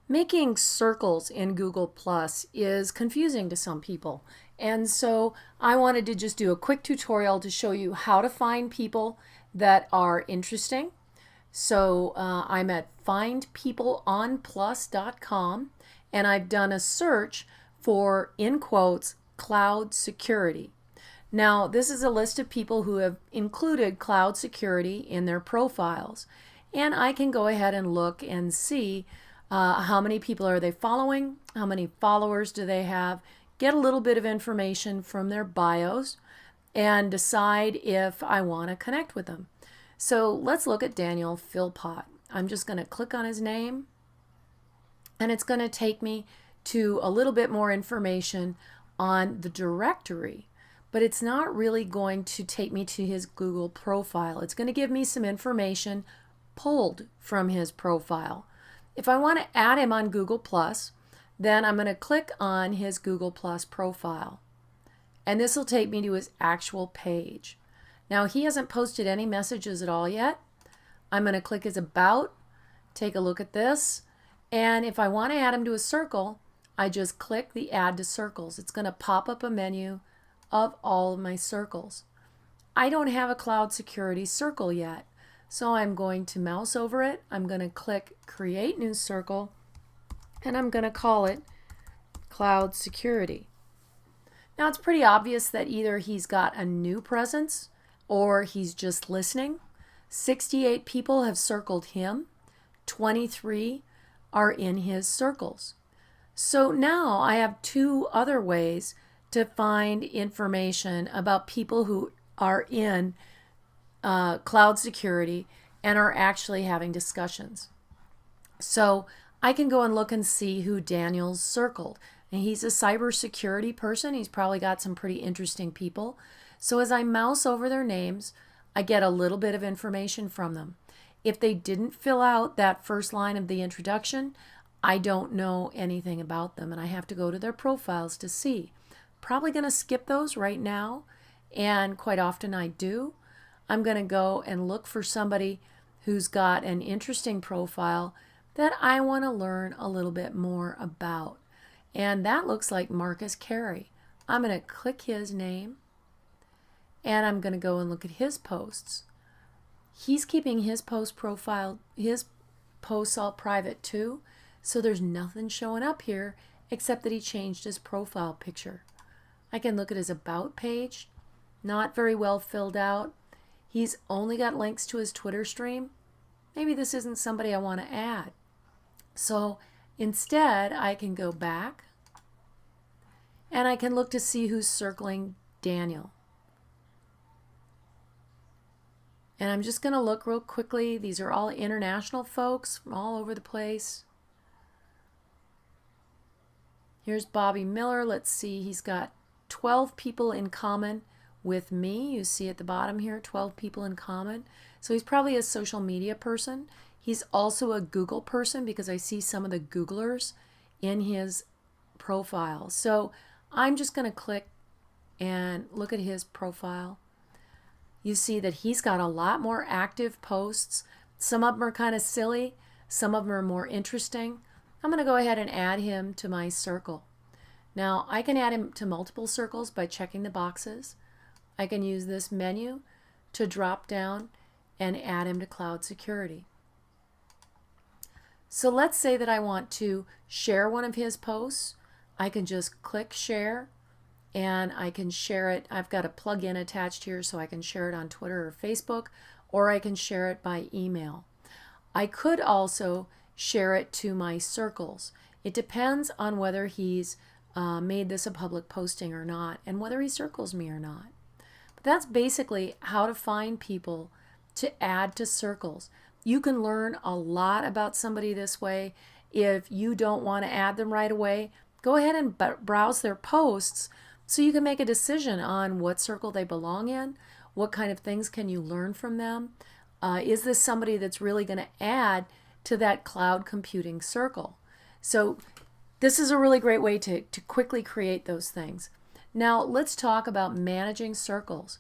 Making circles in Google Plus is confusing to some people. And so I wanted to just do a quick tutorial to show you how to find people that are interesting. So I'm at findpeopleonplus.com and I've done a search for, in quotes, cloud security. Now, this is a list of people who have included cloud security in their profiles. And I can go ahead and look and see how many people are they following, how many followers do they have, get a little bit of information from their bios, and decide if I want to connect with them. So let's look at Daniel Philpott. I'm just going to click on his name, and it's going to take me to a little bit more information on the directory, but it's not really going to take me to his Google profile. It's going to give me some information pulled from his profile. If I want to add him on Google Plus, then I'm going to click on his Google Plus profile. And this will take me to his actual page. Now, he hasn't posted any messages at all yet. I'm going to click his About, take a look at this, and if I want to add him to a circle, I just click the Add to Circles. It's going to pop up a menu of all of my circles. I don't have a cloud security circle yet. So I'm going to mouse over it. I'm going to click Create New Circle, and I'm going to call it Cloud Security. Now it's pretty obvious that either he's got a new presence or he's just listening. 68 people have circled him. 23 are in his circles. So now I have two other ways to find information about people who are in cloud security and are actually having discussions. So I can go and look and see who Daniel's circled. And he's a cybersecurity person. He's probably got some pretty interesting people. So as I mouse over their names, I get a little bit of information from them. If they didn't fill out that first line of the introduction, I don't know anything about them, and I have to go to their profiles to see. Probably going to skip those right now, and quite often I do. I'm going to go and look for somebody who's got an interesting profile that I want to learn a little bit more about. And that looks like Marcus Carey. I'm going to click his name, and I'm going to go and look at his posts. He's keeping his posts all private too, so there's nothing showing up here except that he changed his profile picture. I can look at his About page, not very well filled out. He's only got links to his Twitter stream. Maybe this isn't somebody I want to add. So instead, I can go back and I can look to see who's circling Daniel. And I'm just going to look real quickly. These are all international folks from all over the place. Here's Bobby Miller. Let's see, he's got 12 people in common with me. You see at the bottom here, 12 people in common. So he's probably a social media person. He's also a Google person because I see some of the Googlers in his profile. So I'm just going to click and look at his profile. You see that he's got a lot more active posts. Some of them are kind of silly. Some of them are more interesting. I'm going to go ahead and add him to my circle. Now I can add him to multiple circles by checking the boxes. I can use this menu to drop down and add him to cloud security. So let's say that I want to share one of his posts. I can just click share and I can share it. I've got a plugin attached here so I can share it on Twitter or Facebook, or I can share it by email. I could also share it to my circles. It depends on whether he's made this a public posting or not and whether he circles me or not. But that's basically how to find people to add to circles. You can learn a lot about somebody this way. If you don't want to add them right away, go ahead and browse their posts so you can make a decision on what circle they belong in, what kind of things can you learn from them. Is this somebody that's really going to add to that cloud computing circle? So this is a really great way to quickly create those things. Now let's talk about managing circles.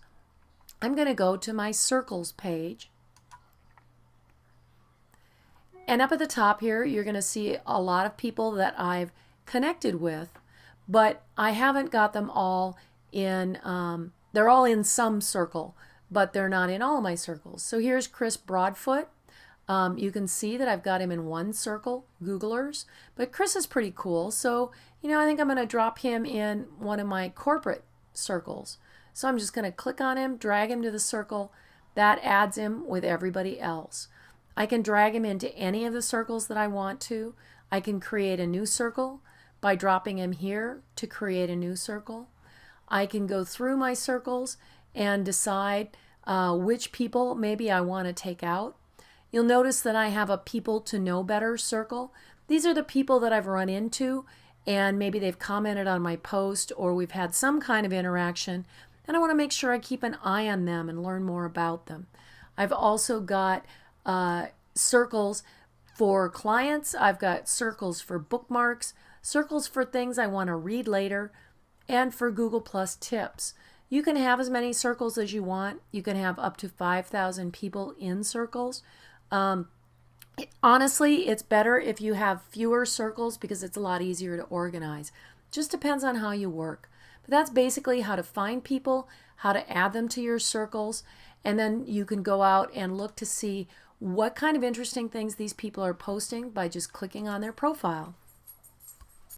I'm going to go to my circles page, And up at the top here, you're going to see a lot of people that I've connected with, but I haven't got them all in, they're all in some circle, but they're not in all my circles. So here's Chris Broadfoot. You can see that I've got him in one circle, Googlers, but Chris is pretty cool. So, I think I'm going to drop him in one of my corporate circles. So I'm just going to click on him, drag him to the circle. That adds him with everybody else. I can drag him into any of the circles that I want to. I can create a new circle by dropping him here to create a new circle. I can go through my circles and decide which people maybe I want to take out. You'll notice that I have a people to know better circle. These are the people that I've run into and maybe they've commented on my post or we've had some kind of interaction, and I want to make sure I keep an eye on them and learn more about them. I've also got circles for clients. I've got circles for bookmarks, circles for things I want to read later, and for Google Plus tips. You can have as many circles as you want. You can have up to 5,000 people in circles. Honestly, it's better if you have fewer circles because it's a lot easier to organize. Just depends on how you work. But that's basically how to find people, how to add them to your circles, and then you can go out and look to see what kind of interesting things these people are posting by just clicking on their profile.